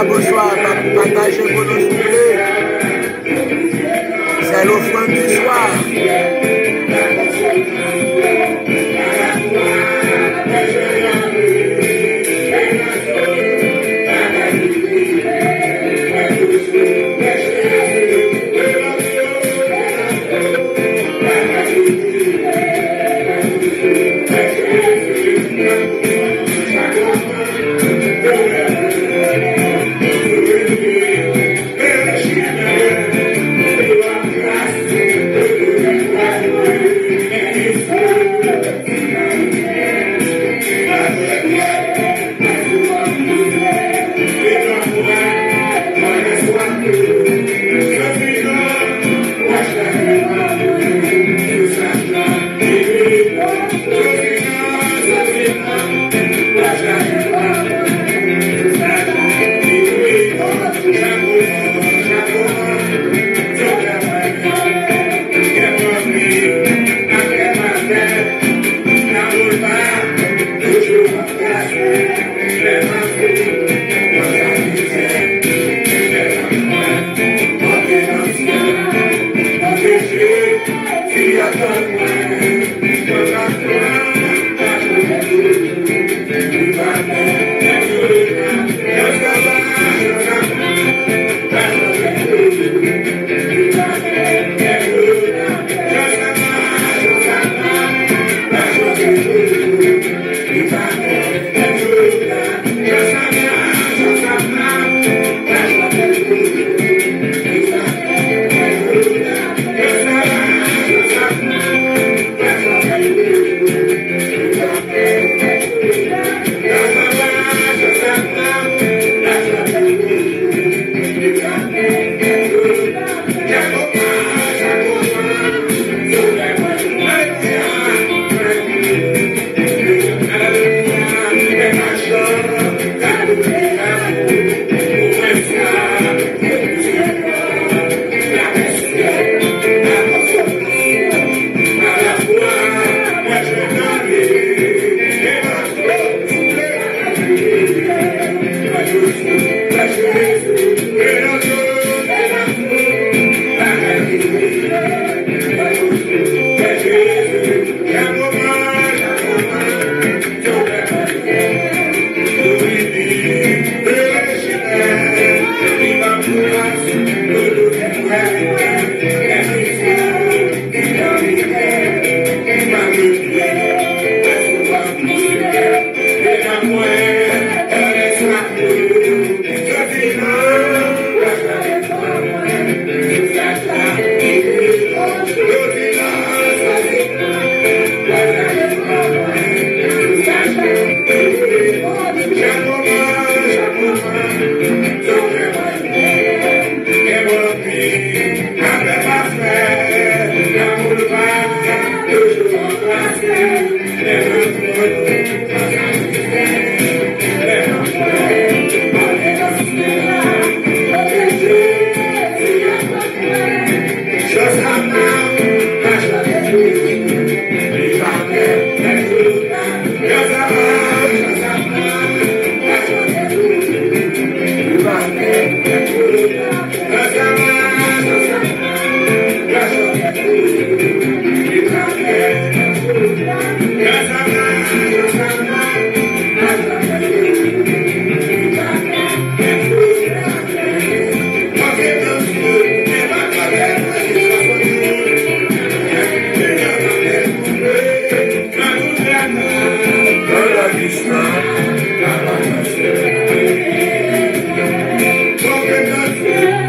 bonsoir, pour partager vos noms soufflés. C'est l'offrande du soir.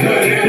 Thank you.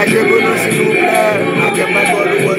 Partagez pour nous, s'il vous plaît. Avec ma bonne voix.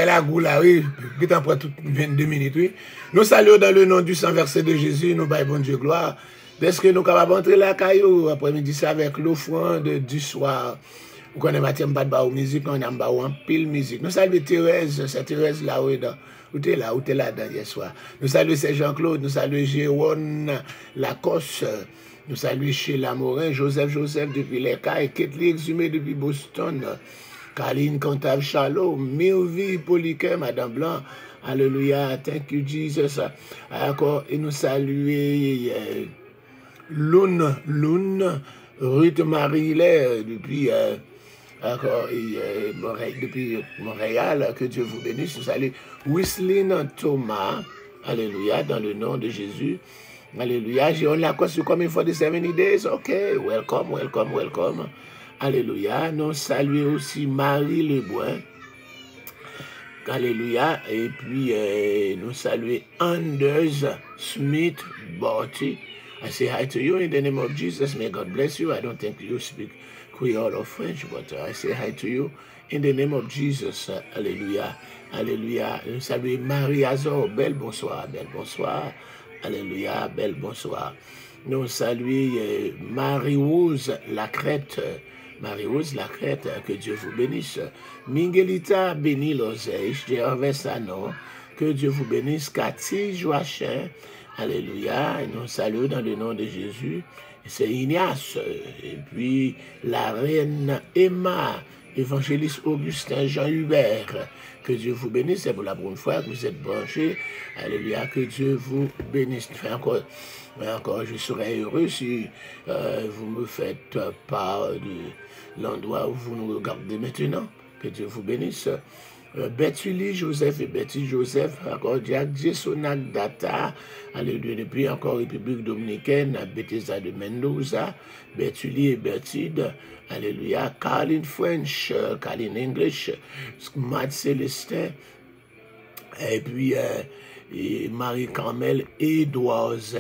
la goula, oui, qui t'en prend toutes 22 minutes, oui. Nous saluons dans le nom du sang versé de Jésus, nous baillons bon Dieu gloire. Est-ce que nous sommes capables d'entrer la caillou après-midi, c'est avec l'offrande du soir. Vous connaissez Mathieu Mbadba ou musique, on a en pile musique. Nous saluons Thérèse, c'est Thérèse là, oui, où t'es là hier soir. Nous saluons Jean-Claude, nous saluons Jérôme Lacoste, nous saluons Sheila Morin, Joseph depuis les Cailles, Ketli Exhumé depuis Boston, Caroline Cantave Charlot, Milvie Poliquet, Madame Blanc, Alléluia, thank you Jesus. Encore, et nous saluons Lune, Ruth Marie-Hilaire depuis depuis Montréal, que Dieu vous bénisse. Nous saluons Wisseline Thomas, alléluia, dans le nom de Jésus. Alléluia. On l'a conçu comme for the 70 days. Ok, welcome. Alléluia. Nous saluons aussi Marie Leboin. Alléluia. Et puis, nous saluons Anders Smith Borty. I say hi to you in the name of Jesus. May God bless you. I don't think you speak Creole or French, but I say hi to you in the name of Jesus. Alléluia. Alléluia. Nous saluons Marie Azor. Belle bonsoir. Alléluia. Belle bonsoir. Nous saluons Marie-Rose Lacrête. Marie-Rose Lacrête, que Dieu vous bénisse. Miguelita Béni Lozeille, Gervais Sanon, que Dieu vous bénisse. Cathy Joachim. Alléluia, et nous saluons dans le nom de Jésus. C'est Ignace, et puis la reine Emma, évangéliste Augustin Jean-Hubert. Que Dieu vous bénisse, c'est pour la première fois que vous êtes branchés. Alléluia, que Dieu vous bénisse. Encore, je serais heureux si vous me faites part de l'endroit où vous nous regardez maintenant. Que Dieu vous bénisse. Bethulie Joseph et Betty Joseph, encore Jack Jessonac Data, alléluia, depuis encore République Dominicaine, Bethesda de Mendoza, Bethulie et Bertide, alléluia, Caroline French, Caroline English, Matt Célestin, et puis Marie-Carmel Edouard.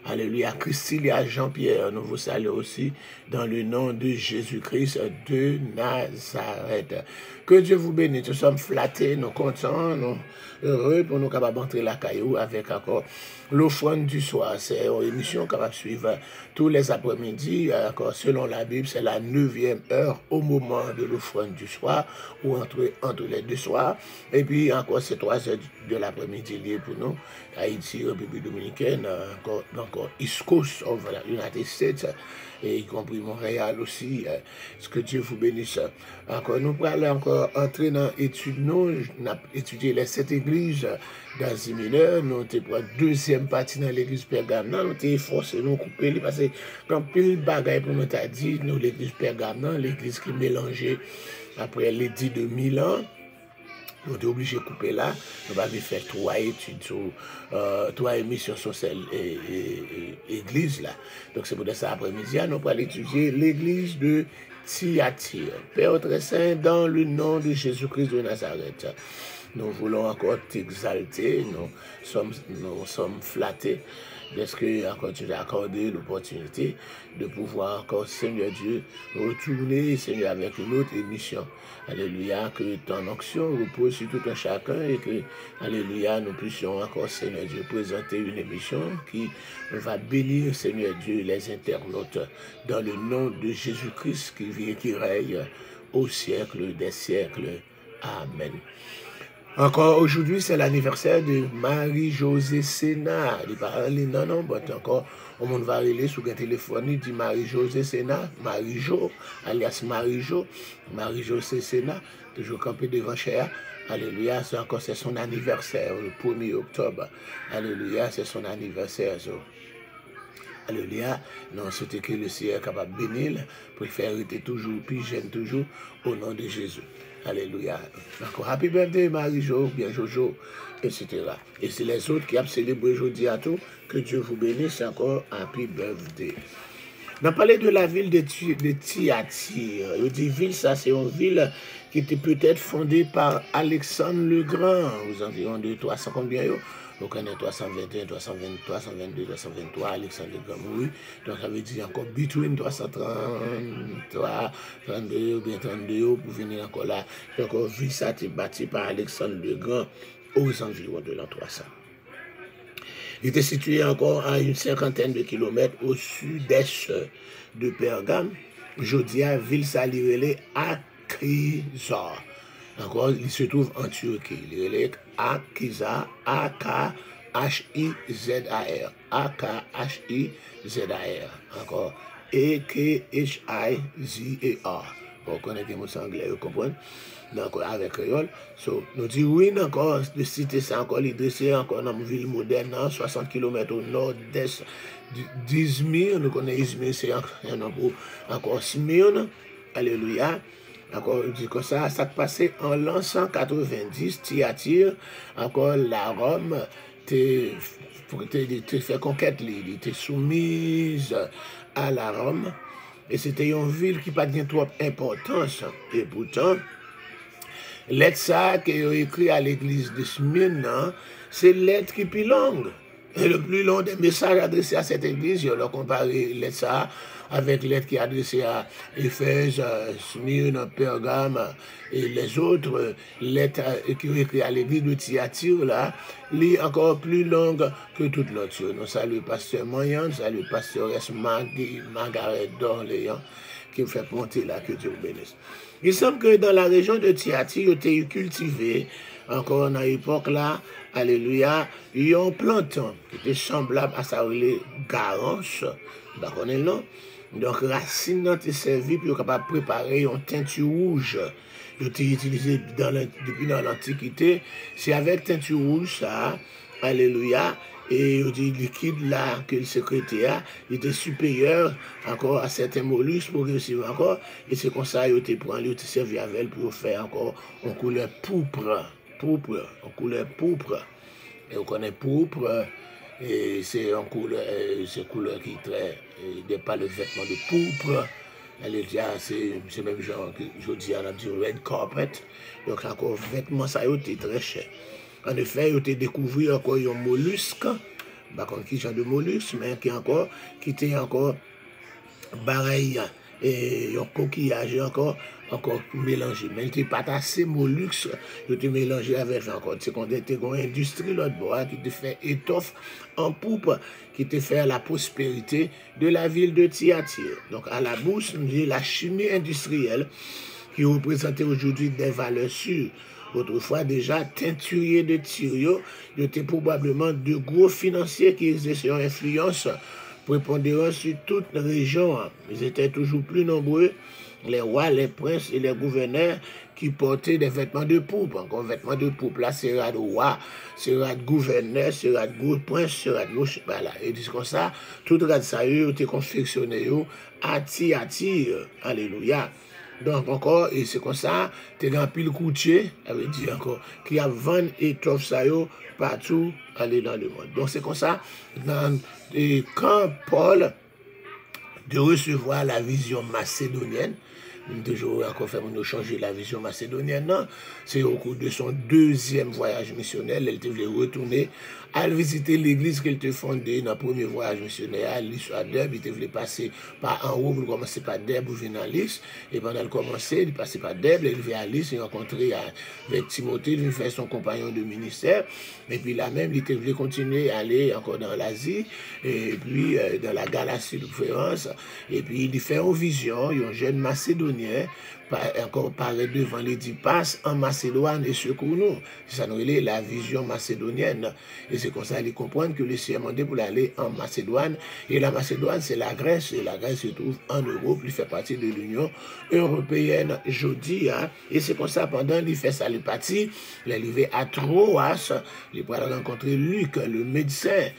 Alléluia. Christilia Jean-Pierre, nous vous saluons aussi dans le nom de Jésus-Christ de Nazareth. Que Dieu vous bénisse. Nous sommes flattés, nous contents, nous heureux pour nous capables d'entrer la caillou avec encore l'offrande du soir. C'est une émission qui va suivre tous les après-midi. Encore selon la Bible, c'est la 9e heure au moment de l'offrande du soir ou entre les deux soirs. Et puis encore c'est 3 heures de l'après-midi lié pour nous. Haïti, République Dominicaine, encore East Coast of the United States, et y compris Montréal aussi. Ce que Dieu vous bénisse. Encore, nous allons encore entrer dans l'étude. Nous avons étudié les 7 églises d'Asie mineure. Nous avons pris la deuxième partie dans l'église Pergamon. Nous avons forcé nous couper parce que quand pile bagaille pour nous t'a dit, nous l'église Pergamon, l'église qui est mélangée après l'édit de Milan. Nous sommes obligés de couper là. Nous allons faire 3 études, 3 émissions sur cette église là. Donc c'est pour ça après-midi, nous allons étudier l'église de Thyatire. Père très saint, dans le nom de Jésus-Christ de Nazareth, nous voulons encore t'exalter, nous sommes flattés. Est-ce que encore tu as accordé l'opportunité de pouvoir encore, Seigneur Dieu, retourner, Seigneur, avec une autre émission. Alléluia, que ton onction repose sur tout un chacun et que, alléluia, nous puissions encore, Seigneur Dieu, présenter une émission qui va bénir, Seigneur Dieu, les internautes dans le nom de Jésus-Christ qui vit et qui règne au siècle des siècles. Amen. Encore aujourd'hui, c'est l'anniversaire de Marie-Josée Sénat. Il parle non, mais encore, on va aller sur le téléphone, il dit Marie-Josée Sénat, Marie-Jo, alias Marie-Jo, Marie-Josée Sénat, toujours campé devant Chéa. Alléluia, c'est son anniversaire, le 1er octobre. Alléluia, c'est son anniversaire. Alléluia, non, c'était que le Seigneur est capable de bénir pour le faire rester toujours, puis j'aime toujours, au nom de Jésus. Alléluia. Encore happy birthday Marie-Jo, bien Jojo, etc. Et c'est les autres qui ont célébré aujourd'hui à tout. Que Dieu vous bénisse encore. Happy birthday. On a parlé de la ville de Thyatire. Je dis ville, ça c'est une ville qui était peut-être fondée par Alexandre le Grand, aux environs de 300 combien Donc on est 321, 323, 322, 323, Alexandre le Grand mouru. Donc ça veut dire encore between 333, 32 ou bien 32 pour venir encore là. Donc ville ça a été bâti par Alexandre le Grand aux environs de l'an 300. Il était situé encore à une cinquantaine de kilomètres au sud-est de Pergame. Jodia, ville salirele Akizar. Encore, il se trouve en Turquie. Il est Akizar, A-K-H-I-Z-A-R. A-K-H-I-Z-A-R. Encore, E-K-H-I-Z-A-R. Vous connaissez les mots anglais, vous comprenez? Donc, avec créole. So, nous disons oui, encore, de citer ça encore, l'idée, encore dans une ville moderne, 60 km au nord-est d'Izmir. Nous connaissons Izmir, c'est encore Smyrne. Alléluia. Encore, dit comme ça passait en l'an 190, Thyatire, encore la Rome, t'es fait conquête, il était soumise à la Rome. Et c'était une ville qui n'a pas trop d'importance. Et pourtant, lettre ça qui est écrit à l'église de Smyrne, c'est lettre qui est plus longue. Et le plus long des messages adressés à cette église, je leur comparé lettre ça avec lettre qui est adressée à Éphèse, Smyrne, Pergame et les autres lettres qui sont écrites à l'église de Thyatire, là, est encore plus longue que toute l'autre. Nous saluons pasteur Moyen, nous saluons pasteur Margaret d'Orléans, qui me fait monter là, que Dieu vous bénisse. Il semble que dans la région de Thyatire, il était cultivé, encore dans l'époque là, alléluia, il y a un plantain qui était semblable à sa garance, d'accord, non? Donc, racine était servie pour capable préparer une teinture rouge. Il était utilisé depuis dans l'Antiquité. C'est avec teinture rouge, ça, alléluia, et il dit liquide là que le secrétaire était supérieur encore à certains mollusques progressivement encore. Et c'est comme ça qu'il était pris, il était servi avec elle pour faire encore en couleur pourpre. En couleur pourpre. Et on connaît pourpre. Et c'est en couleur, couleur qui est très, n'est pas le vêtement de pourpre. C'est même genre que je dis, on a dit red carpet. Donc encore vêtement ça a été très cher. En effet, il a découvert encore un mollusque, pas contre qui genre de mollusque, mais qui était encore pareil et un coquillage encore mélangé. Mais il n'était pas assez mollusque, il était mélangé avec encore. C'est qu'on était une industrie l'autre bois qui était fait étoffe en poupe, qui était fait la prospérité de la ville de Thyatire. Donc à la bourse, nous dit la chimie industrielle qui représentait aujourd'hui des valeurs sûres. Autrefois déjà, teinturier de Tyrio, il était probablement de gros financiers qui exerçaient une influence prépondérante sur toute la région. Ils étaient toujours plus nombreux, les rois, les princes et les gouverneurs qui portaient des vêtements de pourpre. Encore vêtements de pourpre, là, c'est de roi, c'est de gouverneur, c'est de gros prince, c'est de gros... Voilà. Et dit comme ça, tout rad ça, il était confectionné à Thyatire. Alléluia. Donc encore, et c'est comme ça, tu as un pile coutier, ça veut dire encore, qui a vendu étoffe ça partout aller dans le monde. Donc c'est comme ça, quand Paul de recevoir la vision macédonienne, toujours encore fait nous changer la vision macédonienne, non? C'est au cours de son deuxième voyage missionnaire, elle devait retourner à visiter l'église qu'elle te fondée dans le premier voyage missionnaire, l'histoire d'Herbe, il devait passer par en haut, pour commencer par Derbe pour venir à Lys, et pendant le commencer, il passait par Derbe, il devait à Lys, il rencontrer avec Timothée, il fait son compagnon de ministère, et puis là même, il devait continuer à aller encore dans l'Asie, et puis dans la Galatie de préférence, et puis il fait une vision, il y a un jeune Macédonien, encore parler devant les dit passe en Macédoine et secours-nous. Ça nous est la vision macédonienne. Et c'est comme ça qu'ils comprennent que le Seigneur demandé pour aller en Macédoine. Et la Macédoine, c'est la Grèce. Et la Grèce se trouve en Europe. Il fait partie de l'Union européenne jeudi. Hein. Et c'est comme ça, pendant qu'il fait ça, il est parti. Il est arrivé à Troas. Il va rencontrer Luc, le médecin.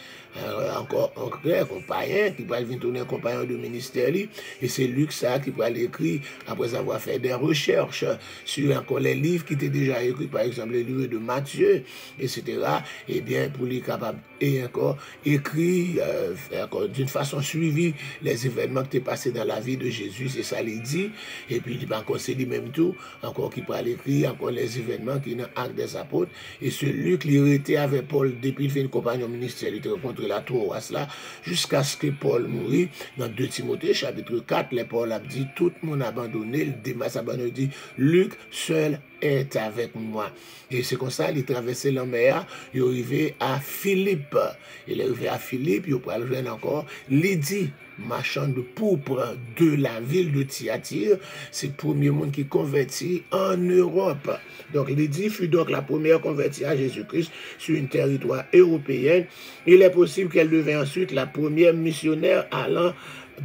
encore un compagnon qui va venir tourner un compagnon de ministère. Et c'est Luc ça qui va l'écrire après avoir fait des recherches sur encore les livres qui étaient déjà écrits, par exemple les livres de Matthieu, etc. Et bien pour les capables et encore écrit d'une façon suivie les événements qui étaient passés dans la vie de Jésus, c'est ça il dit. Et puis il va encore c'est lui-même tout, encore qui va écrire encore les événements qui sont dans l'acte des apôtres. Et ce Luc, il était avec Paul depuis qu'il fait une compagnie au ministère, il était rencontré la tour là, jusqu'à ce que Paul mourit. Dans 2 Timothée, chapitre 4, les Paul a dit, tout le monde abandonné, le Démas abandonné, dit, Luc seul est avec moi. Et c'est comme ça, il traversait la mer, il est arrivé à Philippe. Il est arrivé à Philippe, il peut le joindre encore, Lydie, marchand de pourpre de la ville de Thyatire, c'est le premier monde qui convertit en Europe. Donc Lydie fut donc la première convertie à Jésus-Christ sur un territoire européen. Il est possible qu'elle devienne ensuite la première missionnaire allant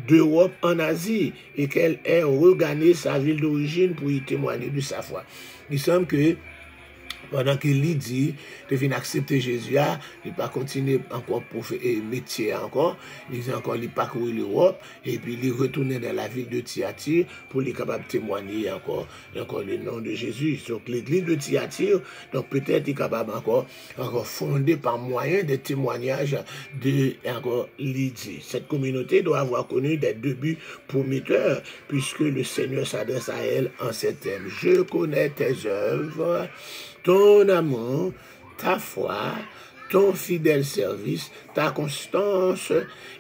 d'Europe en Asie et qu'elle ait regagné sa ville d'origine pour y témoigner de sa foi. Il semble que pendant que Lydie devait accepter Jésus, il n'a pas continué encore pour faire métier encore. Il a encore parcouru l'Europe et puis il est retourné dans la ville de Thyatire pour être capable de témoigner encore le nom de Jésus. Donc l'église de Thyatire, donc peut-être est capable encore fondée par moyen des témoignages de encore Lydie. Cette communauté doit avoir connu des débuts prometteurs puisque le Seigneur s'adresse à elle en ces termes. Je connais tes œuvres, ton amour, ta foi, ton fidèle service, ta constance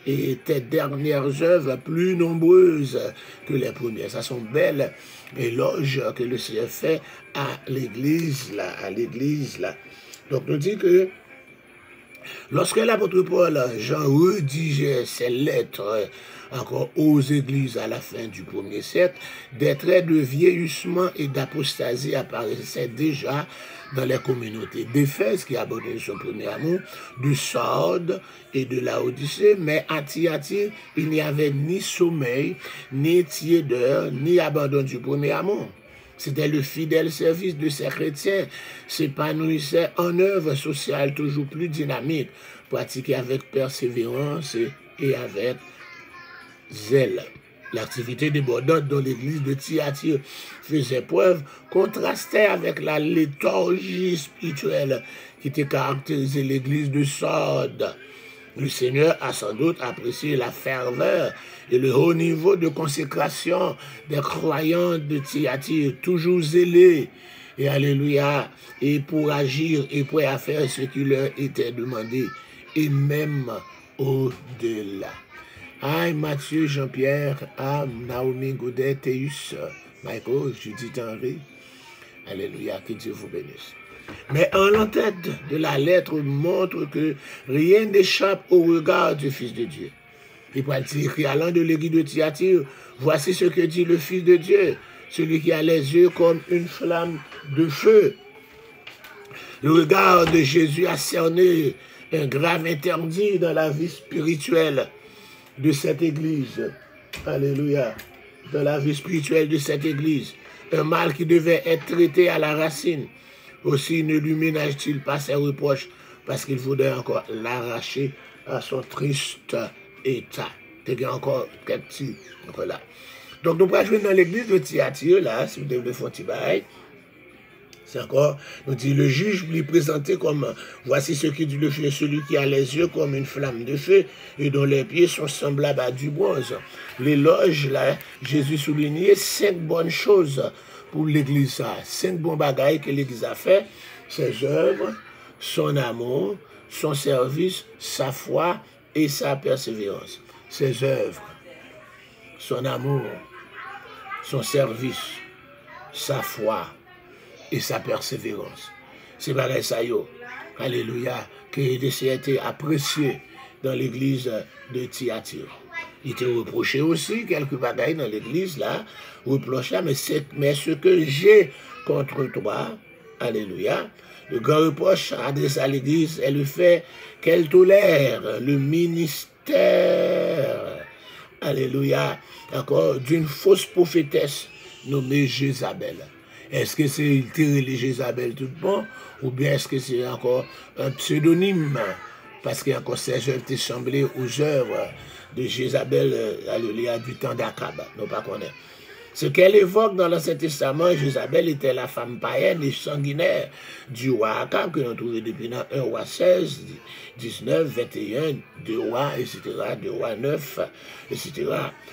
et tes dernières œuvres plus nombreuses que les premières. Ça sont belles éloges que le Seigneur fait à l'église là, Donc nous dit que lorsque l'apôtre Paul, Jean rédigeait ses lettres encore aux églises à la fin du 1er siècle, des traits de vieillissement et d'apostasie apparaissaient déjà dans les communautés d'Éphèse qui abandonnaient son premier amour, de Sardes et de Laodicée, mais à Thyatire, il n'y avait ni sommeil, ni tiédeur, ni abandon du premier amour. C'était le fidèle service de ces chrétiens, s'épanouissait en œuvre sociale toujours plus dynamique, pratiquée avec persévérance et avec zèle. L'activité débordante dont l'église de Thyatire faisait preuve contrastait avec la léthargie spirituelle qui était caractérisée l'église de Sardes. Le Seigneur a sans doute apprécié la ferveur et le haut niveau de consécration des croyants de Thyatire, toujours zélés, et alléluia, et pour agir et prêts à faire ce qui leur était demandé, et même au-delà. Aïe, Mathieu, Jean-Pierre, Naomi, Goudet, Théus, Michael, Judith Henry. Alléluia, que Dieu vous bénisse. Mais en l'entête de la lettre montre que rien n'échappe au regard du Fils de Dieu. Il va écrit à l'un de l'église de Thyatire, voici ce que dit le Fils de Dieu, celui qui a les yeux comme une flamme de feu. Le regard de Jésus a cerné un grave interdit dans la vie spirituelle de cette église. Alléluia. Dans la vie spirituelle de cette église. Un mal qui devait être traité à la racine. Aussi ne lui ménage-t-il pas ses reproches parce qu'il voudrait encore l'arracher à son triste état. Il y a encore quelques petits. Voilà. Donc nous allons jouer dans l'église de Thyatire, là, si vous devez faire un petit bail. C'est encore, nous dit, le juge lui présentait comme, voici ce qui dit le feu, celui qui a les yeux comme une flamme de feu et dont les pieds sont semblables à du bronze. L'éloge, là, Jésus soulignait 5 bonnes choses pour l'église. 5 bons bagailles que l'église a fait, ses œuvres, son amour, son service, sa foi et sa persévérance. Ses œuvres, son amour, son service, sa foi et sa persévérance. C'est pareil ça yo. Alléluia. Que été apprécié dans l'église de Thyatire. Il était reproché aussi quelques bagailles dans l'église là, reproché, mais ce que j'ai contre toi, alléluia, le grand reproche adressé à l'église est le fait qu'elle tolère le ministère, alléluia, encore d'une fausse prophétesse nommée Jézabel. Est-ce que c'est Jézabel tout bon ou bien est-ce que c'est encore un pseudonyme parce que encore ces œuvres étaient semblées aux œuvres de Jézabel, alléluia, du temps d'Akab. Nous pas connaître. Ce qu'elle évoque dans l'Ancien Testament, Jézabel était la femme païenne et sanguinaire du roi Akab, que nous trouvons depuis dans 1 roi 16, 19, 21, 2 rois, etc., 2 rois 9, etc.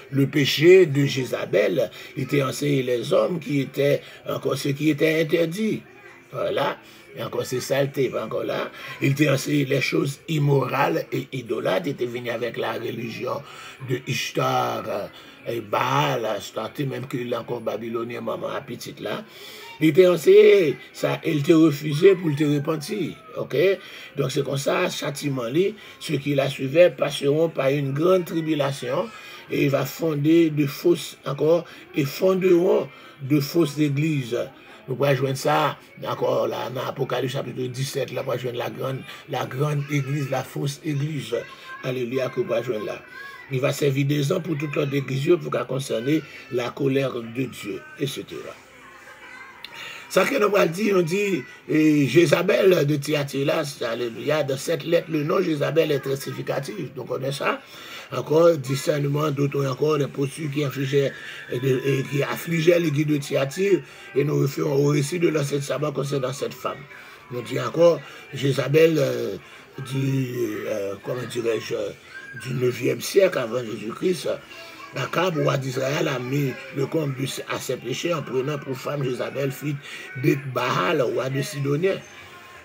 Le péché de Jézabel était enseigné les hommes qui étaient encore ce qui était interdit. Voilà. Et encore ces saletés, pas encore là. Il était enseigné les choses immorales et idolâtres. Il était venu avec la religion de Ishtar et Baal, starté même qu'il a encore babylonien, maman à petite là. Il était enseigné, ça, il te refusé pour te repentir. Ok? Donc c'est comme ça, châtiment li, ceux qui la suivaient passeront par une grande tribulation et il va fonder de fausses, encore, et fonderont de fausses églises. Nous pouvons joindre ça, d'accord, là, dans Apocalypse chapitre 17, là, nous pouvons joindre la grande église, la fausse église. Alléluia, que nous pouvons joindre là. Il va servir des ans pour toute l'autre église pour concerner la colère de Dieu, etc. Ça que nous pouvons dire, on dit, Jézabel de Thyatira, alléluia, dans cette lettre, le nom Jézabel est très significatif. Donc on connaît ça. Encore discernement, d'autres encore des postures qui affligeaient l'église de Thyatire, et nous référons au récit de l'Ancien Testament concernant cette femme. On dit encore Jézabel comment dirais-je, du 9e siècle avant Jésus-Christ. Akab, roi d'Israël, a mis le comble à ses péchés en prenant pour femme Jézabel, fille d'Eth-Baal, roi de Sidonien.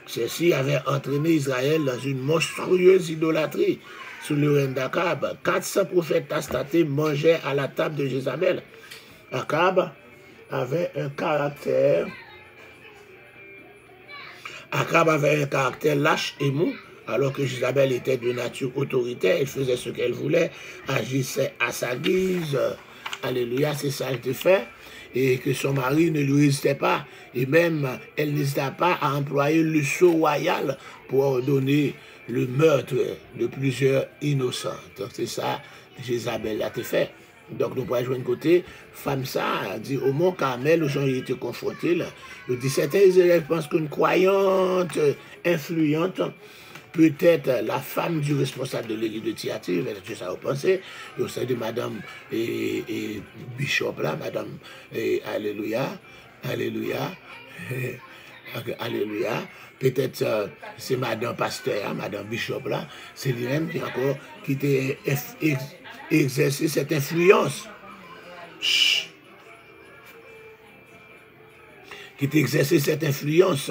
Ceci avait entraîné Israël dans une monstrueuse idolâtrie. Sous le règne d'Akab, 400 prophètes astatés mangeaient à la table de Jézabel. Akab avait un caractère lâche et mou, alors que Jézabel était de nature autoritaire, elle faisait ce qu'elle voulait, agissait à sa guise. Alléluia, c'est ça qu'elle fait. Et que son mari ne lui résistait pas. Et même, elle n'hésitait pas à employer le sceau royal pour ordonner le meurtre de plusieurs innocents. Donc c'est ça, Jézabel a été fait. Donc nous pouvons jouer un côté, femme ça, dit au mont Carmel, où ils étaient confrontés, là. Il dit, certains Israéliens pensent qu'une croyante influente, peut-être la femme du responsable de l'église de Thyatire, mais ça vous pensez, au sein de madame et Bishop là, madame, alléluia, alléluia, alléluia, peut-être c'est madame pasteur, madame Bishop là, c'est lui-même qui a exercé cette influence. Chut. Qui a exercé cette influence,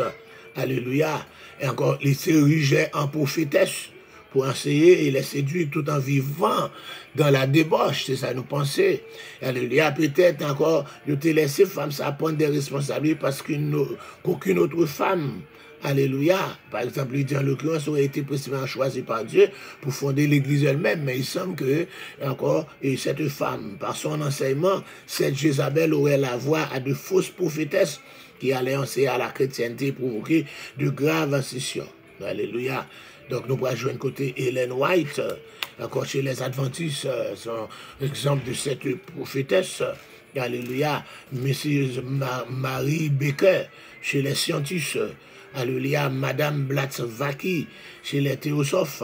alléluia, et encore, il s'érigeait en prophétesse pour enseigner et les séduire tout en vivant dans la débauche, c'est ça nous penser. Alléluia, peut-être encore, de te laisser femme, ça prendre des responsabilités parce qu'aucune autre femme, alléluia, par exemple, il dit en l'occurrence, aurait été précisément choisi par Dieu pour fonder l'église elle-même, mais il semble que, encore, et cette femme, par son enseignement, cette Jézabel aurait la voix à de fausses prophétesses qui allaient enseigner à la chrétienté et provoquer de graves incisions. Alléluia. Donc nous pouvons jouer un côté Ellen White, encore chez les Adventistes, son exemple de cette prophétesse. Alléluia. Mrs. Marie Baker, chez les scientifiques. Alléluia. Madame Blavatsky, chez les théosophes.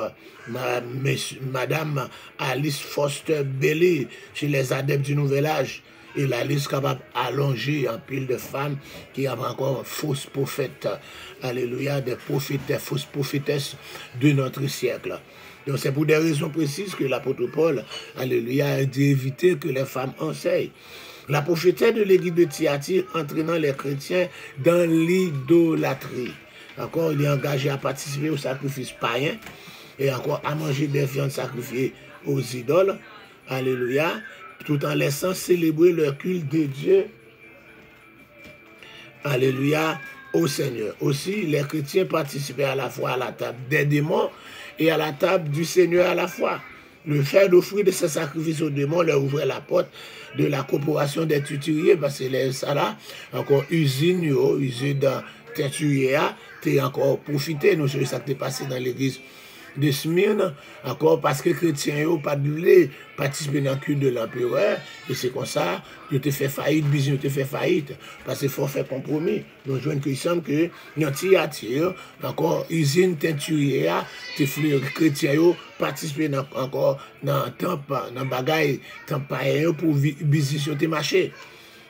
Madame Alice Foster Bailey, chez les adeptes du Nouvel Âge. Et la liste capable d'allonger en pile de femmes qui avaient encore fausses prophètes. Alléluia, des prophètes, des fausses prophétesses de notre siècle. Donc c'est pour des raisons précises que l'apôtre Paul, alléluia, a dit éviter que les femmes enseignent. La prophétesse de l'église de Thyatire entraînant les chrétiens dans l'idolâtrie. Encore, il est engagé à participer au sacrifice païen et encore à manger des viandes sacrifiées aux idoles. Alléluia. Tout en laissant célébrer leur culte de Dieu, alléluia, au Seigneur. Aussi, les chrétiens participaient à la fois à la table des démons et à la table du Seigneur à la fois. Le fait d'offrir de ces sacrifices aux démons leur ouvrait la porte de la corporation des tuturiers, parce que les ça là, encore usine dans teinturier, t'es encore profité, nous savons ça qui est passé dans l'église de Smyrne, encore parce que les chrétiens n'ont pas voulu participer dans le culte de l'empereur, et c'est comme ça, ils ont fait faillite, ils ont fait faillite, parce qu'il faut faire compromis. Donc, je vois qu'il semble que, dans Thyatire, encore, usine teinturière, les chrétiens ont participé encore dans le temple, dans le bagage, temple pour business au marché.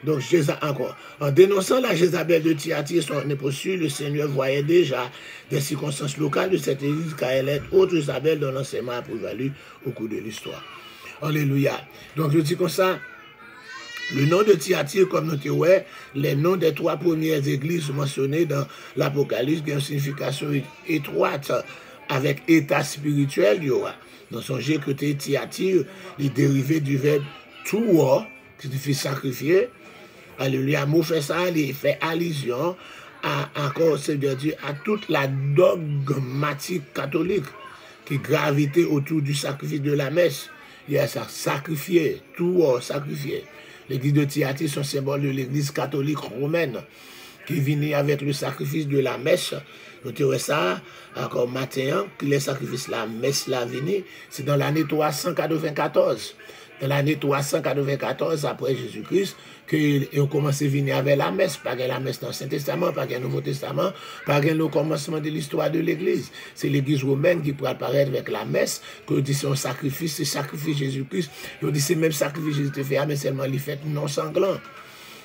Donc, encore, en dénonçant la Jézabel de Thyatire, son imposture, le Seigneur voyait déjà des circonstances locales de cette église, car elle est autre Jézabel dont l'enseignement a prévalu au cours de l'histoire. Alléluia. Donc, je dis comme ça, le nom de Thyatire, comme nous disons, les noms des 3 premières églises mentionnées dans l'Apocalypse, qui ont une signification étroite avec état spirituel. Dans son G côté Thyatire, il est dérivé du verbe tuo, qui signifie sacrifier. Alléluia. Mot fait ça, il fait allusion à, encore, c'est-à-dire à toute la dogmatique catholique qui gravitait autour du sacrifice de la messe. Il y a ça, sacrifier, tout sacrifier. L'église de Thyatire, son symbole de l'église catholique romaine, qui venait avec le sacrifice de la messe. Vous savez ça, encore matin, que le sacrifice de la messe l'a venu, c'est dans l'année 394. Dans l'année 394 après Jésus-Christ, qu'ils ont commencé à venir avec la messe, pas la messe dans le Saint-Testament, pas le Nouveau Testament, pas le commencement de l'histoire de l'Église. C'est l'Église romaine qui pourrait apparaître avec la messe, que dit c'est un sacrifice, c'est sacrifice Jésus-Christ. Ils ont dit c'est même sacrifice Jésus fait, mais seulement il fait non sanglant.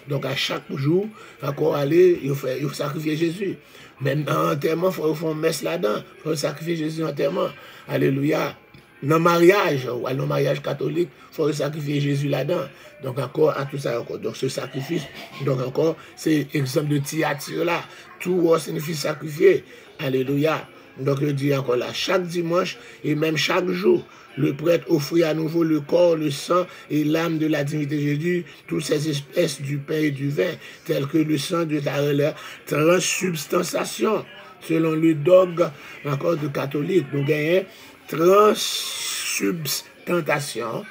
Donc à chaque jour, encore aller, il faut sacrifier Jésus. Même en enterrement, il faut faire une messe là-dedans, il faut sacrifier Jésus en enterrement. Alléluia. Dans le mariage, ou dans le mariage catholique, il faut sacrifier Jésus là-dedans. Donc encore, à tout ça encore. Donc ce sacrifice, donc encore, c'est l'exemple de Thyatire là. Tout signifie sacrifier. Alléluia. Donc je dis encore là, chaque dimanche et même chaque jour, le prêtre offrit à nouveau le corps, le sang et l'âme de la divinité de Jésus, toutes ces espèces du pain et du vin, telles que le sang de la transsubstantiation, selon le dogme encore de catholique. Nous gagnons transsubstantiation.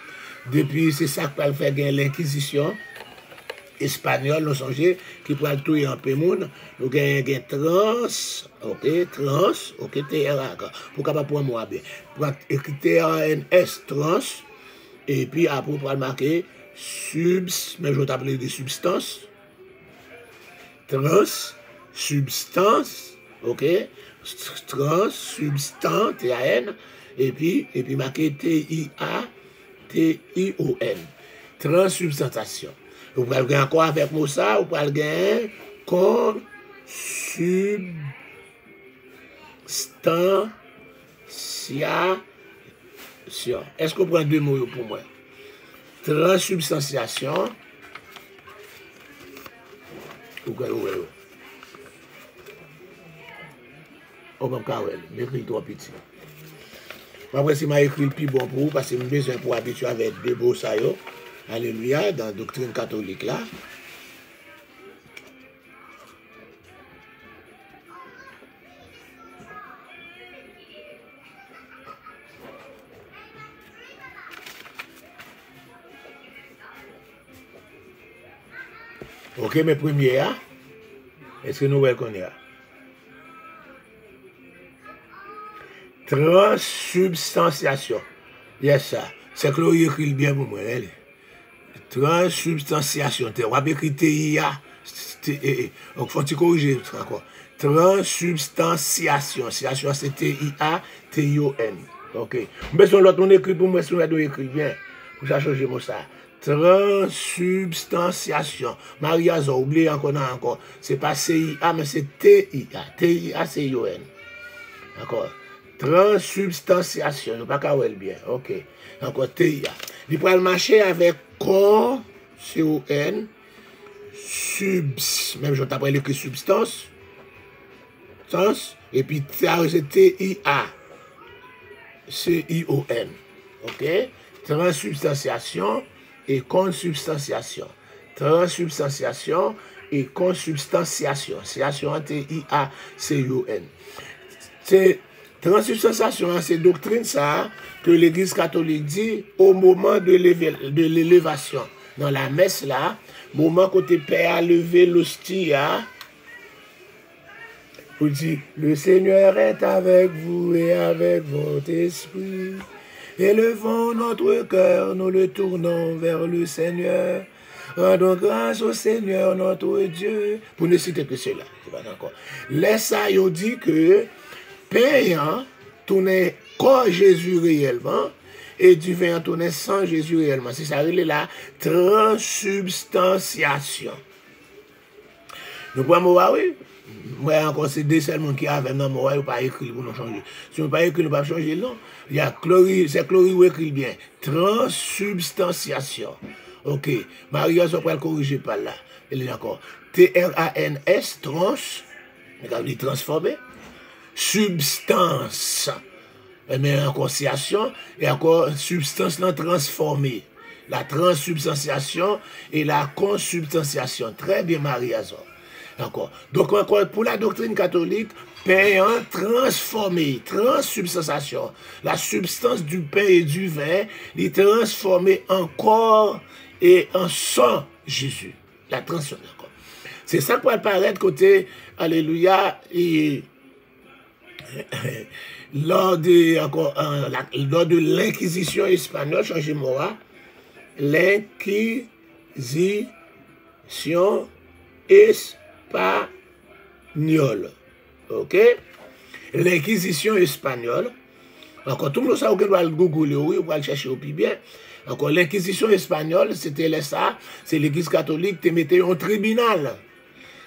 Depuis, c'est ça que peut faire gagner l'inquisition espagnole, nous songez, qui peut tout en pémoun. Nous gagnons trans, pour capable pour moi bien. Pour écrire TRNS, trans, et puis après, pour marquer mais je vais t'appeler des substances. Substance, ok? Transsubstant, T-A-N, et puis marqué T-I-A-T-I-O-N. Transsubstantation. Vous pouvez le gagner encore avec moi ça, vous pouvez le gagner consubstantiation. Est-ce que vous prenez 2 mots pour moi? Transsubstantiation. Oh, mon carrel, m'écris trop petit. Après, si m'a écrit le plus bon pour vous, parce que j'ai besoin pour habituer avec 2 beaux saillots. Alléluia, dans la doctrine catholique là. Ok, mes premiers, hein? Est-ce que nous reconnaissons? Transsubstantiation. Yes, ça. C'est que l'on écrit bien pour moi. Transsubstantiation. On va écrire TIA. Donc, il faut corriger encore. Transsubstantiation. Ciation, c'est T-I-A-T-I-O-N. Ok. Mais si l'autre, on écrit pour moi, si on écrit bien. Pour ça, changer mon ça. Transsubstantiation. Maria, j'ai oublié encore. C'est pas C-I-A, mais c'est T-I-A. T-I-A-C-I-O-N. D'accord. Transsubstantiation. Pas qu'à bien. Ok. Encore T-I-A. Il peut marcher avec con, C-O-N, même je t'appelle écrit substance, et puis c'est T-I-A, C-I-O-N. Ok? Transsubstantiation et consubstantiation. Transsubstantiation et consubstantiation. T-I-A-C-I-O-N. C'est transsubstantiation, c'est doctrine ça que l'Église catholique dit au moment de l'élévation. Dans la messe là, moment côté Père a levé l'hostie, Vous dites, le Seigneur est avec vous et avec votre esprit. Élevons notre cœur, nous le tournons vers le Seigneur. Rendons grâce au Seigneur notre Dieu. Pour ne citer que cela. Laisse ça, il dit que payant, tourner corps Jésus réellement, et du vin tourner sans Jésus réellement. C'est ça, il est la transsubstantiation. Nous prenons oui. Moi, encore, c'est deux seuls qui avaient dans mon roi, pas écrit pour nous changer. Si on pas écrit, nous pas changer, non. Il y a chlorure, c'est chlorure écrit bien. Transsubstantiation. Ok. Maria, on peut le corriger par là. Il est encore. T-R-A-N-S, trans, regardez, transformé. Substance. Mais encore sciation, et encore substance non transformée. La transsubstantiation et la consubstantiation. Très bien, Maria. Encore. Donc, encore, pour la doctrine catholique, pain transformé, transsubstantiation. La substance du pain et du vin est transformée en corps et en sang Jésus. La transformation. C'est ça qui va paraître côté, alléluia, et lors de l'inquisition espagnole, changez-moi, l'inquisition espagnole. Ok? L'inquisition espagnole. Encore, tout le monde sait qu'on va le googler, oui, on va le chercher au plus bien. Encore, l'inquisition espagnole, c'était ça, c'est l'église catholique qui mettait un tribunal.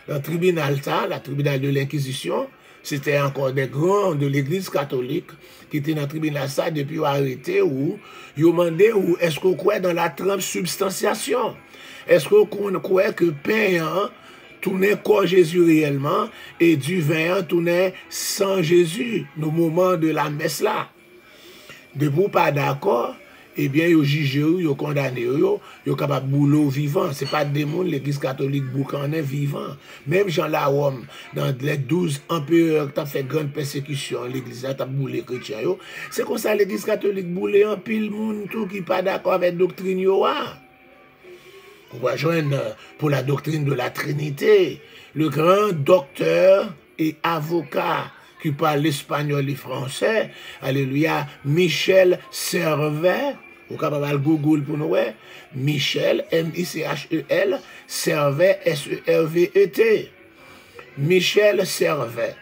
Le tribunal, ça, la tribunal de l'inquisition, c'était encore des grands de l'église catholique qui étaient dans le tribunal, ça, depuis arrêté, ou ils ont demandé, ou est-ce qu'on croit dans la transsubstantiation? Est-ce qu'on croit que pain, tournait corps Jésus réellement, et du vin tournait sans Jésus, au moment de la messe là? De vous pas d'accord, eh bien, ils jugent, ils condamnent, ils sont capables de boulot vivant. Ce n'est pas des démons, l'église catholique boucanet vivant. Même Jean la Rome, dans les 12 empereurs qui ont fait grande persécution, l'église a boulé chrétien. C'est comme ça l'église catholique boulé en pile monde tout qui pas d'accord avec la doctrine. On va joindre pour la doctrine de la Trinité, le grand docteur et avocat qui parle l'espagnol et français, alléluia, Michel Servet, vous pouvez aller Google pour nous, Michel, M-I-C-H-E-L, Servet, S-E-R-V-E-T. Michel Servet.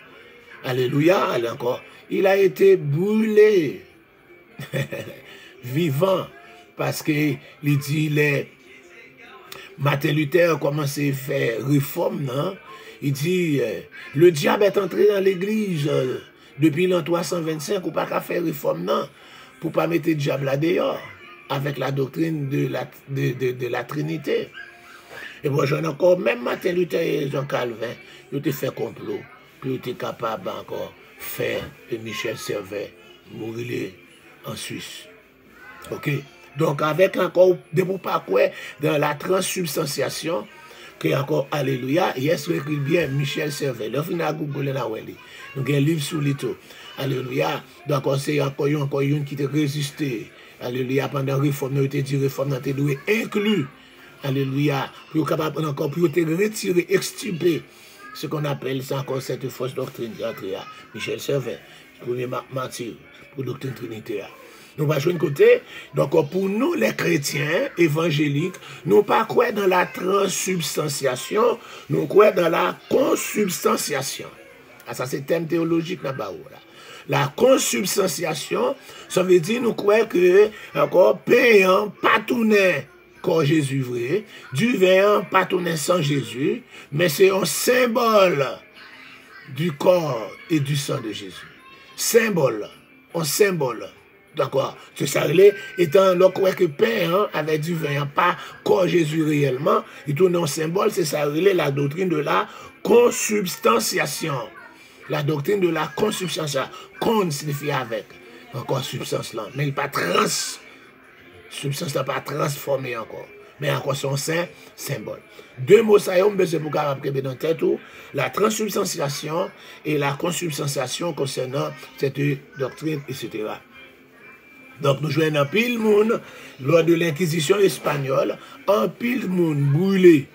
Alléluia, encore. Il a été brûlé, vivant, parce qu'il dit, Martin Luther a commencé à faire réforme, non? Il dit, le diable est entré dans l'église depuis l'an 325, ou pas qu'à faire réforme, non? Pour pas mettre le diable là dehors, avec la doctrine de la Trinité. Et moi, j'en ai encore, même Martin Luther et Jean Calvin, ils ont fait complot, puis ils étaient capables encore de faire Michel Servet mourir en Suisse. Ok? Donc, avec encore, de vous pas quoi, dans la transsubstantiation, que encore, alléluia, yes, écrit bien, Michel Servet. Là, on a Google là, donc, il y a un livre sur l'ito. Alléluia. Donc, c'est encore une qui te résisté. Alléluia. Pendant la réforme, nous avons dit réforme, nous avons inclus. Alléluia. Pour capable encore, pour te retirer, extirper ce qu'on appelle ça encore cette fausse doctrine. Michel Servet, premier martyr pour la doctrine trinitaire. Nous pas jouer de côté. Donc, pour nous, les chrétiens évangéliques, nous pas croire dans la transsubstantiation, nous croyons dans la consubstantiation. Ah, ça, c'est thème théologique là-bas. La consubstantiation, ça veut dire nous croyons que, encore, payant, pas tourner comme Jésus vrai, du vin, pas tourner sans Jésus, mais c'est un symbole du corps et du sang de Jésus. Symbole, un symbole. D'accord, c'est ça, étant là que pain avec du vin, pas corps Jésus réellement, il tourne en symbole, c'est ça, la doctrine de la consubstantiation. La doctrine de la consubstantiation. Con signifie avec, encore substance là, mais il pas substance là pas transformée encore, mais encore son saint symbole. Deux mots ça y est, besoin pour capable dans tête tout, la transsubstantiation et la consubstantiation concernant cette doctrine, etc. Donc, nous jouons un pile monde, lors de l'inquisition espagnole, un pile monde brûlé.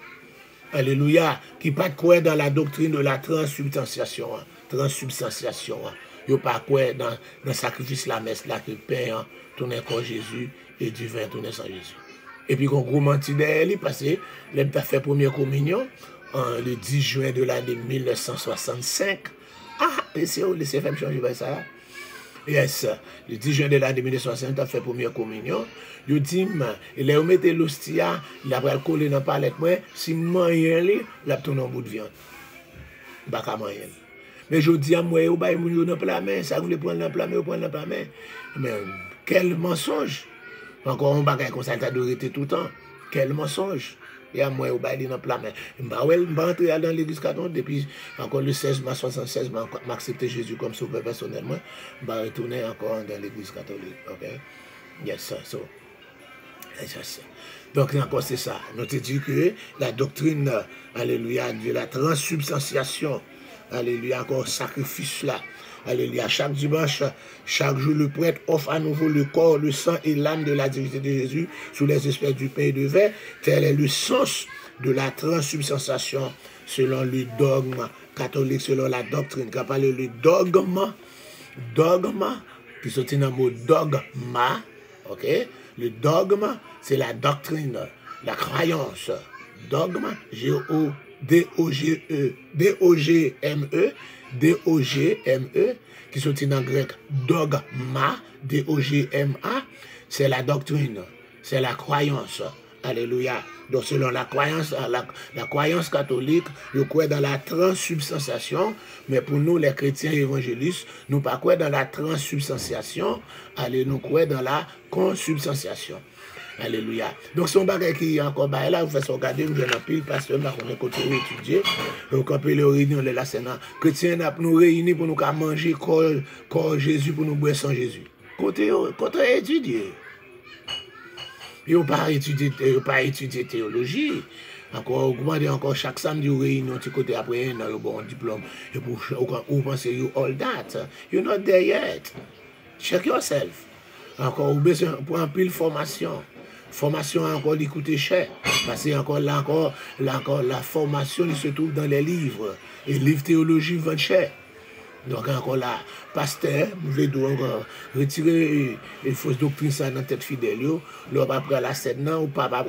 Alléluia, qui pas croire dans la doctrine de la transsubstantiation. Transsubstantiation. Ils pas croire dans le sacrifice la messe là que pain tourne encore Jésus et du vin tourne sans Jésus. Et puis qu'on gros menti derrière parce que l'homme a fait première communion le 10 juin de l'année 1965. Ah, laissez faire changer ça. Yes, le 10 juin de l'année 1965, tu as fait première communion. Je dis, il a mis l'hostia, il a collé dans la palette, si moyen, il a tourné en bout de viande. Pas qu'à moyen. Mais je dis à moi, il va y dans la main, ça voulait prendre dans la main, prendre dans la main. Mais quel mensonge! Encore un bagage comme ça, il a dorité tout le temps. Quel mensonge! Et à moi, il va y dans la main. Je vais entrer dans l'église catholique depuis encore le 16 mars 76, je vais accepter Jésus comme sauveur personnellement. Je vais retourner encore dans l'église catholique. Ok? Yes, so. Donc, encore c'est ça. Nous te dit que la doctrine, alléluia, de la transsubstantiation, alléluia, encore sacrifice là, alléluia, chaque dimanche, chaque jour, le prêtre offre à nouveau le corps, le sang et l'âme de la divinité de Jésus sous les espèces du pain et de vin. Tel est le sens de la transsubstantiation selon le dogme catholique, selon la doctrine. Quand on parle le dogme, puis c'est un mot dogma, ok? Le dogme, c'est la doctrine, la croyance. Dogme, D-O-G-M-E, D-O-G-M-E, qui sont en grec dogma, D-O-G-M-A, c'est la doctrine, c'est la croyance. Alléluia. Donc, selon la croyance catholique, nous croyons dans la transsubstantiation, mais pour nous, les chrétiens évangélistes, nous ne croyons pas dans la transsubstantiation, nous croyons dans la consubstantiation. Alléluia. Donc, son bagage qui est encore là, vous faites regarder, vous avez un pile, parce que nous continuons à étudier. Donc, on peut le réunir, là, c'est les chrétiens nous réunir pour nous manger corps Jésus, pour nous boire sans Jésus. Côté étudier. Ils n'ont pas étudié théologie. Encore augmenter encore chaque samedi ou réunion petit côté après un bon diplôme. Et pour vous pensez you all that. You're not there yet. Check yourself. Encore vous besoin pour un pile formation. Formation encore il coûte cher. Parce que encore la formation il se trouve dans les livres. Et les livres théologie vendent cher. Donc encore là, pasteur, nous voulons encore retirer une fausse doctrine ça dans la tête fidèle. Là, après la scène, ou pas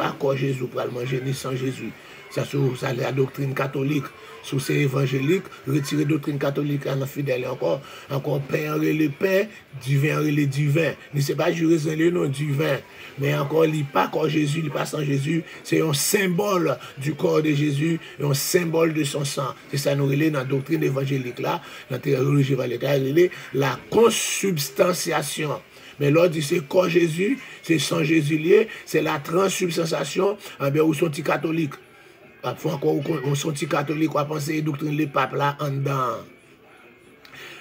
encore Jésus pour le manger ni sans Jésus. Ça c'est la doctrine catholique. Sous ces évangéliques, retirer la doctrine catholique à la fidèle encore pain le pain, divin le divin. Ne c'est pas jurer le nom divin, mais encore il pas corps Jésus, il pas sans Jésus, c'est un symbole du corps de Jésus, un symbole de son sang. C'est ça nous relève dans la doctrine évangélique là, dans la théologie évangélique, la consubstantiation. Mais l'autre dit c'est corps Jésus, c'est sang Jésus lié, c'est la transsubstantiation, ou sont-ils catholiques. Parfois encore, on sont catholiques, on pense que doctrine les papes là en dedans.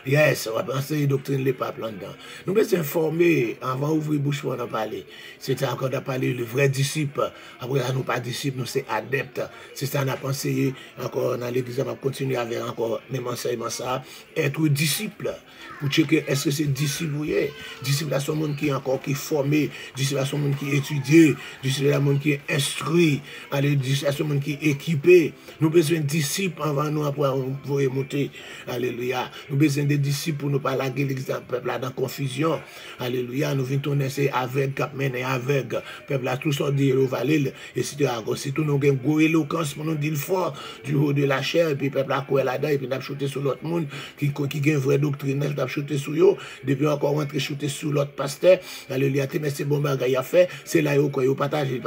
Yes, on va penser que doctrine les papes là dedans. Nous devons informer avant d'ouvrir bouche pour en parler. C'était encore de parler le vrai disciple. Après, nous pas disciples, nous c'est adeptes. C'est ça qu'on a pensé encore dans l'église, on va continuer avec encore même enseignement ça. Être disciple. Pour checker est-ce que c'est disciple ou pas. Disciple à son monde qui est encore qui est formé, disciple à son monde qui est étudié, disciple à son monde qui est instruit, disciple à son monde qui est équipé. Nous avons besoin de disciples avant nous pour monter. Alléluia. Nous avons besoin de disciples pour nous pas laguer l'église peuple là dans confusion. Alléluia. Nous venons tourner c'est avec cap mener avec peuple là tout ça dit au valer et si tout nous avons gros éloquence pour nous dire fort du haut de la chair et puis peuple là quoi là-dedans et puis n'a shooter sur l'autre monde qui gagne vraie doctrine shooter sur eux, depuis encore rentrer shooter sur l'autre pasteur, alléluia, mais c'est bon bagay a fait, c'est là où quoi, partager.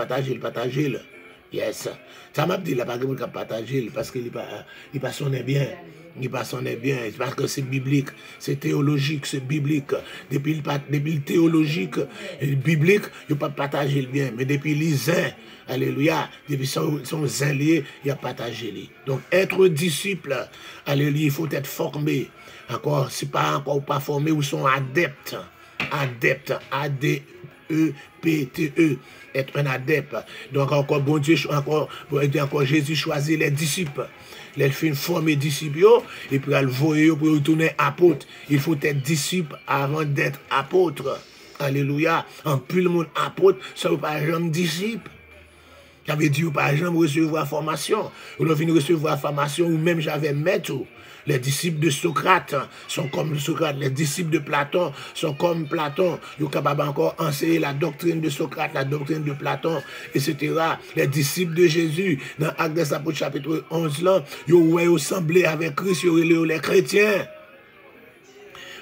Yes. Ça m'a dit là pas que partager parce qu'il pas sonné bien. Il pas sonné bien parce que c'est biblique, c'est théologique, c'est biblique. Depuis le théologique et le biblique, il pas partager le bien, mais depuis les zins, alléluia, depuis son zin lié, il a partagé lui. Donc être disciple, alléluia, il faut être formé. Encore, si pas encore pas formé, ou sont adeptes. Adeptes, A-D-E-P-T-E. Être un adepte. Donc encore, bon Dieu, encore Jésus choisit les disciples. Les filles formés disciples, et puis elle voyer pour retourner apôtre. Il faut être disciple avant d'être apôtre. Alléluia. En plus le monde apôtre, ça ne veut pas jamais disciple. Ça veut dire, par exemple, recevoir formation. Ou nous venons recevoir formation, ou même j'avais maître. Les disciples de Socrate sont comme Socrate. Les disciples de Platon sont comme Platon. Ils sont capables encore d'enseigner la doctrine de Socrate, la doctrine de Platon, etc. Les disciples de Jésus, dans Actes des Apôtres, chapitre 11, là, ils ont semblé avec Christ, ils ont les chrétiens.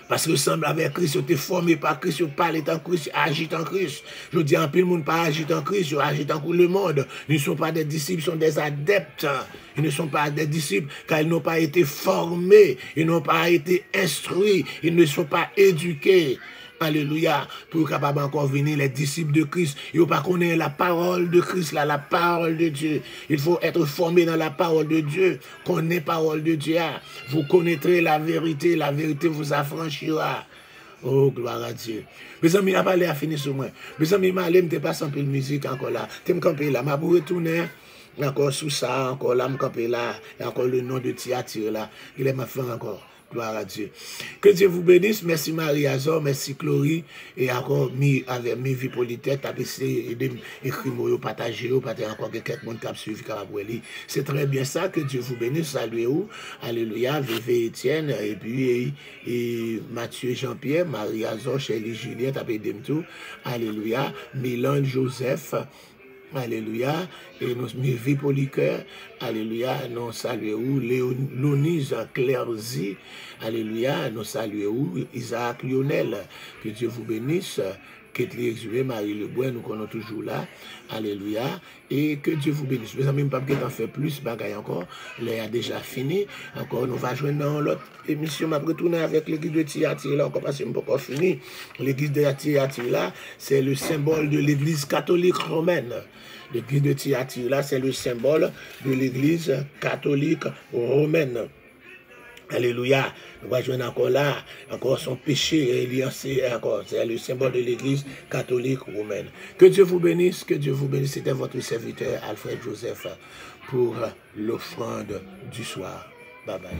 Parce que semble avec Christ, ils étaient formés par Christ, ils parlent en Christ, ils agissent en Christ. Je dis, en plus, le monde pas agit en Christ, ils agissent en le monde. Ils ne sont pas des disciples, ils sont des adeptes. Ils ne sont pas des disciples, car ils n'ont pas été formés, ils n'ont pas été instruits, ils ne sont pas éduqués. Alléluia, pour capable encore venir les disciples de Christ. Il ne faut pas connaître la parole de Christ, là, la parole de Dieu. Il faut être formé dans la parole de Dieu. Connaissez la parole de Dieu. Vous connaîtrez la vérité vous affranchira. Oh, gloire à Dieu. Mes amis, à parler à finir sur moi. Mes amis, je ne suis pas sans peu de musique encore là. Je me camper là, je vais retourner. Encore sous ça, encore là, je me camper là. Et encore le nom de Thyatire là. Il est ma fin encore. Gloire à Dieu. Que Dieu vous bénisse. Merci Marie-Azor, merci Chloé. Et encore, avec mes vies politiques, et d'écrire, partager, encore quelqu'un qui a suivi. C'est très bien ça. Que Dieu vous bénisse. Salut vous. Alléluia. Vévé Étienne. Et puis, et Mathieu Jean-Pierre, Marie-Azor, Chélie Juliette, tapé tout. Alléluia. Milan Joseph. Alléluia. Et nous, vie Polycœur. Alléluia. Nous saluons Léonise Clerzy. Alléluia. Nous saluons Isaac Lionel. Que Dieu vous bénisse. Ketli Exué, Marie Lebois, nous connaissons toujours là. Alléluia. Et que Dieu vous bénisse. Mes amis, pas en faire plus, bagaille encore. Là, a déjà fini. Encore, nous va joindre dans l'autre émission. Je vais retourner avec l'église de Thyatire là, encore parce que je pas encore fini. L'église de Thyatire là, c'est le symbole de l'église catholique romaine. L'église de Thyatire là, c'est le symbole de l'église catholique romaine. Alléluia. Nous allons jouer encore là, encore son péché encore. C'est le symbole de l'église catholique romaine. Que Dieu vous bénisse, que Dieu vous bénisse. C'était votre serviteur Alfred Joseph pour l'offrande du soir. Bye bye.